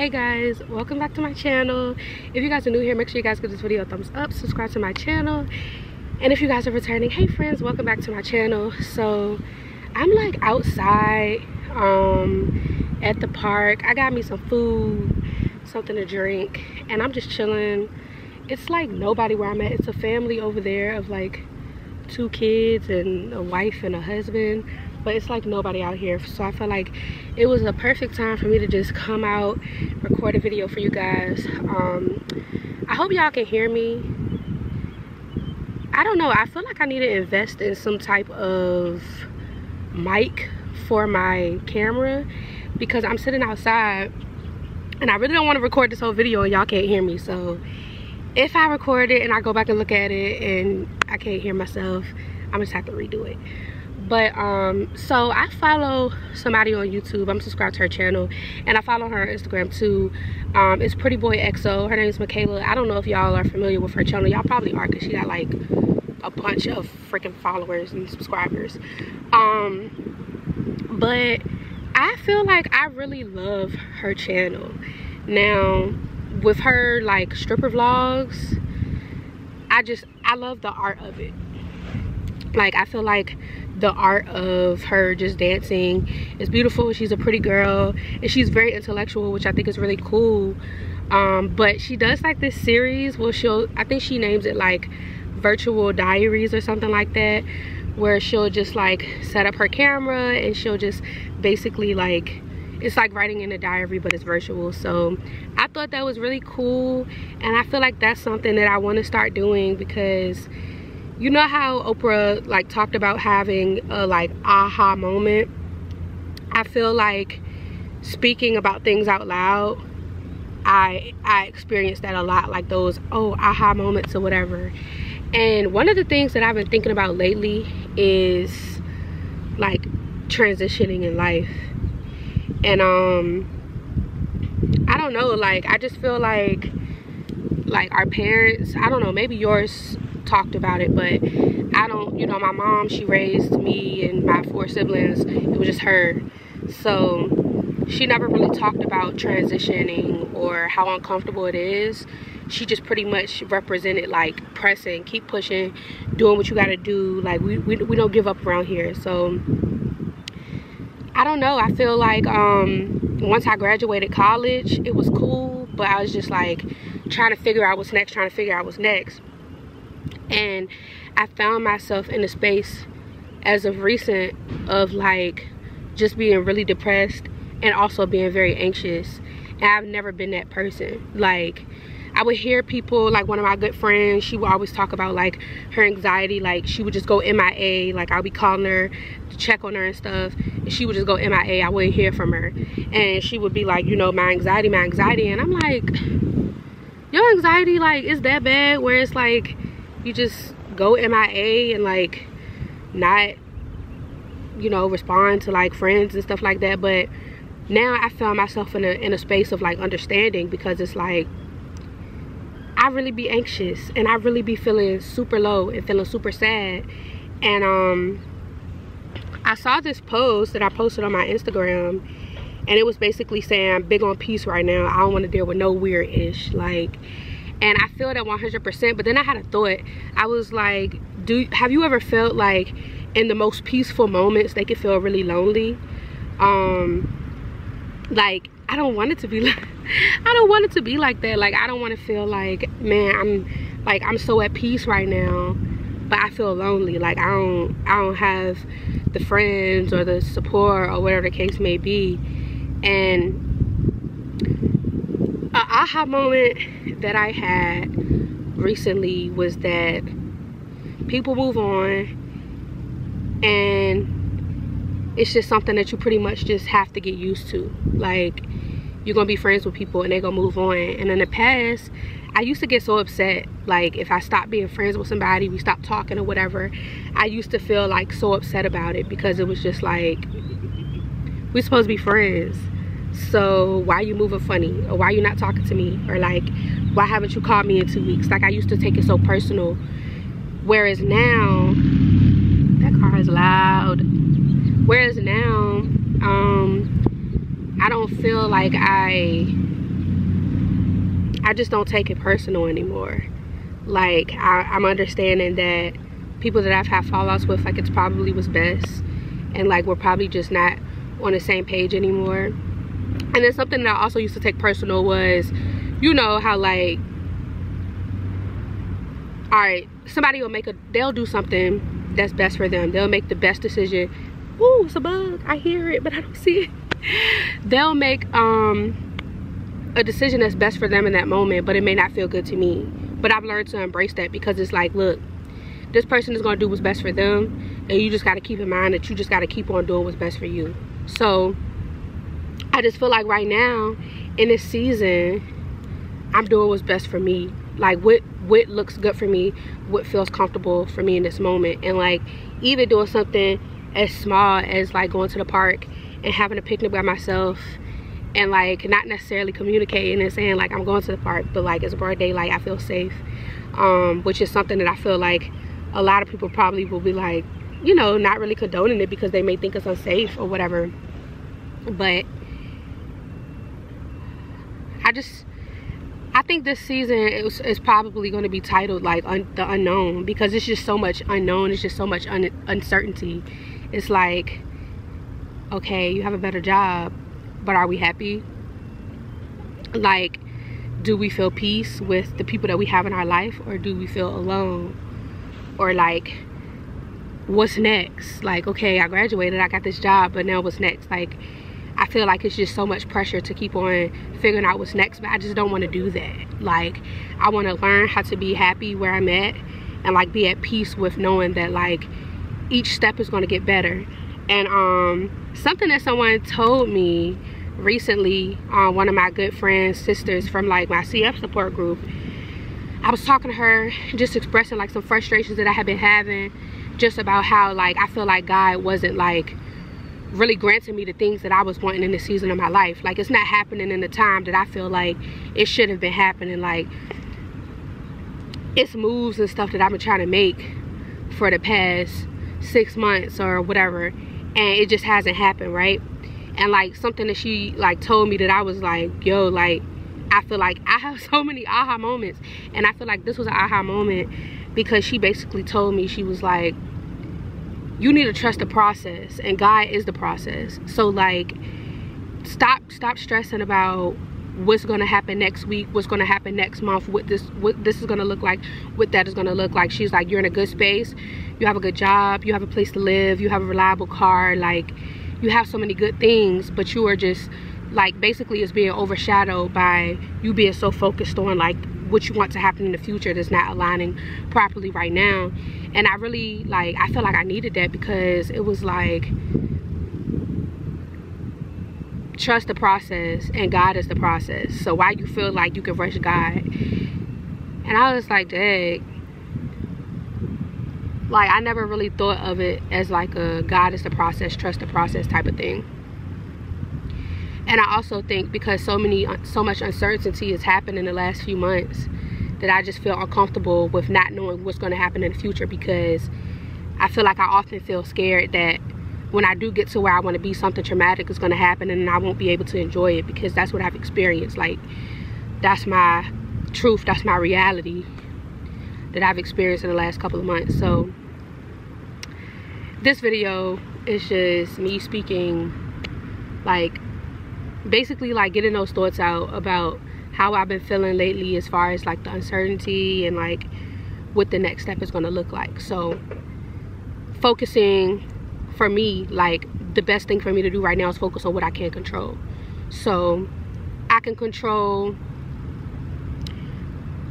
Hey guys, welcome back to my channel. If you guys are new here, make sure you guys give this video a thumbs up, subscribe to my channel, and if you guys are returning, hey friends, welcome back to my channel. So I'm like outside at the park. I got me some food, something to drink, and I'm just chilling. It's like nobody where I'm at. It's a family over there of like 2 kids and a wife and a husband, but it's like nobody out here. So I felt like it was a perfect time for me to just come out, record a video for you guys. I hope y'all can hear me. I don't know, I feel like I need to invest in some type of mic for my camera because I'm sitting outside and I really don't want to record this whole video and y'all can't hear me. So if I record it and I go back and look at it and I can't hear myself, I'm just have to redo it. But so I follow somebody on YouTube. I'm subscribed to her channel and I follow her on Instagram too. It's Pretty Boy XO. Her name is Michaela. I don't know if y'all are familiar with her channel. Y'all probably are because she got like a bunch of freaking followers and subscribers. But I feel like I really love her channel. Now with her like stripper vlogs, I love the art of it. Like I feel like the art of her just dancing is beautiful. She's a pretty girl and she's very intellectual, which I think is really cool. But she does like this series where I think she names it like virtual diaries or something like that, where she'll just like set up her camera and she'll just basically like, it's like writing in a diary but it's virtual. So I thought that was really cool and I feel like that's something that I want to start doing because you know how Oprah like talked about having a like aha moment? I feel like speaking about things out loud, I experienced that a lot, like those aha moments or whatever. And one of the things that I've been thinking about lately is like transitioning in life. And I don't know, like I just feel like our parents, I don't know, maybe yours talked about it, but I don't, you know, my mom, she raised me and my 4 siblings. It was just her, so she never really talked about transitioning or how uncomfortable it is. She just pretty much represented like pressing, keep pushing, doing what you got to do. Like we don't give up around here. So I don't know, I feel like once I graduated college, it was cool, but I was just like trying to figure out what's next, and I found myself in a space as of recent of like just being really depressed and also being very anxious. And I've never been that person. Like I would hear people, like one of my good friends, she would always talk about like her anxiety, like she would just go MIA. Like I'll be calling her to check on her and stuff and she would just go MIA. I wouldn't hear from her and she would be like, you know, my anxiety, and I'm like, your anxiety like is that bad where it's like you just go MIA and like not, you know, respond to like friends and stuff like that. But now I found myself in a space of like understanding, because it's like I really be anxious and I really be feeling super low and feeling super sad. And I saw this post that I posted on my Instagram and it was basically saying I'm big on peace right now. I don't want to deal with no weird ish, like. And I feel that 100%, but then I had a thought. I was like, have you ever felt like in the most peaceful moments they could feel really lonely? Like I don't want it to be like I don't want it to be like that. Like I don't want to feel like, man, I'm so at peace right now, but I feel lonely. Like I don't have the friends or the support or whatever the case may be. And an aha moment that I had recently was that people move on and it's just something that you pretty much just have to get used to. Like you're gonna be friends with people and they're gonna move on. And in the past I used to get so upset, like if I stopped being friends with somebody, we stopped talking or whatever, I used to feel like so upset about it because it was just like, we're supposed to be friends, so why you moving funny, or why you not talking to me, or like why haven't you called me in 2 weeks? Like I used to take it so personal. Whereas now, that car is loud. Whereas now I don't feel like I I just don't take it personal anymore. Like, I'm understanding that people that I've had fallouts with, like, it's probably was best, and like we're probably just not on the same page anymore. And then something that I also used to take personal was, you know how, like, all right, somebody will they'll do something that's best for them. They'll make the best decision. Ooh, it's a bug. I hear it, but I don't see it. They'll make a decision that's best for them in that moment, but it may not feel good to me. But I've learned to embrace that, because it's like, look, this person is going to do what's best for them, and you just got to keep in mind that you just got to keep on doing what's best for you. So I just feel like right now in this season, I'm doing what's best for me. Like, what looks good for me, what feels comfortable for me in this moment. And like, even doing something as small as like going to the park and having a picnic by myself, and like not necessarily communicating and saying like I'm going to the park, but like it's a broad daylight, I feel safe, which is something that I feel like a lot of people probably will be like, you know, not really condoning it because they may think it's unsafe or whatever. But I think this season is probably going to be titled like the unknown, because it's just so much unknown. It's just so much uncertainty. It's like, okay, you have a better job, but are we happy? Like, do we feel peace with the people that we have in our life, or do we feel alone? Or like, what's next? Like, okay, I graduated, I got this job, but now what's next? Like, I feel like it's just so much pressure to keep on figuring out what's next, but I just don't want to do that. Like, I want to learn how to be happy where I'm at, and like be at peace with knowing that like each step is going to get better. And something that someone told me recently, one of my good friends, sisters from like my CF support group, I was talking to her, just expressing like some frustrations that I had been having, just about how like I feel like God wasn't like really granting me the things that I was wanting in this season of my life. Like, it's not happening in the time that I feel like it should have been happening. Like, it's moves and stuff that I've been trying to make for the past 6 months or whatever, and it just hasn't happened, right? And like, something that she like told me that I was like, yo, like, I feel like I have so many aha moments, and I feel like this was an aha moment because she basically told me, she was like, you need to trust the process, and God is the process. So like, stop stressing about what's going to happen next week, what's going to happen next month, what this is going to look like, what that is going to look like. She's like, you're in a good space, you have a good job, you have a place to live, you have a reliable car, like you have so many good things, but you are just like, basically it's being overshadowed by you being so focused on like what you want to happen in the future that's not aligning properly right now. And I really like, I feel like I needed that, because it was like, trust the process, and God is the process. So why you feel like you can rush God? And I was like, dang, like I never really thought of it as like a God is the process, trust the process type of thing. And I also think because so much uncertainty has happened in the last few months, that I just feel uncomfortable with not knowing what's going to happen in the future, because I feel like I often feel scared that when I do get to where I want to be, something traumatic is going to happen and I won't be able to enjoy it, because that's what I've experienced. Like, that's my truth, that's my reality that I've experienced in the last couple of months. So this video is just me speaking, like, basically like getting those thoughts out about how I've been feeling lately, as far as like the uncertainty and like what the next step is going to look like. So focusing, for me, like the best thing for me to do right now is focus on what I can control. So I can control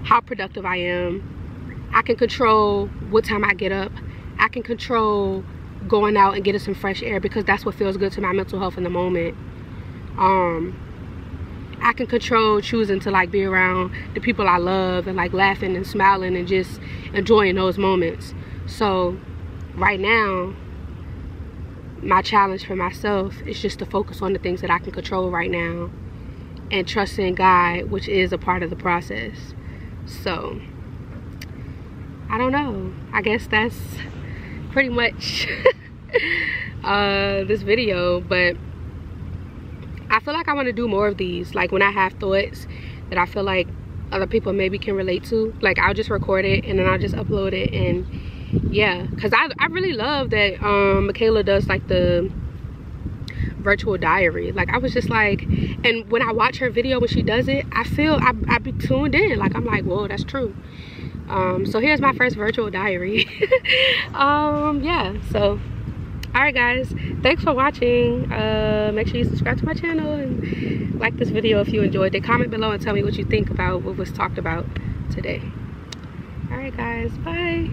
how productive I am, I can control what time I get up, I can control going out and getting some fresh air, because that's what feels good to my mental health in the moment. I can control choosing to like be around the people I love, and like laughing and smiling and just enjoying those moments. So right now, my challenge for myself is just to focus on the things that I can control right now, and trusting God, which is a part of the process. So I don't know, I guess that's pretty much this video. But I feel like I want to do more of these, like when I have thoughts that I feel like other people maybe can relate to. Like, I'll just record it and then I'll just upload it. And yeah, because I really love that Michaela does like the virtual diary. Like, I was just like, and when I watch her video when she does it, I feel I be tuned in. Like, I'm like, whoa, that's true. So here's my first virtual diary. Yeah, so all right guys, thanks for watching. Make sure you subscribe to my channel and like this video if you enjoyed it. Comment below and tell me what you think about what was talked about today. All right guys, bye.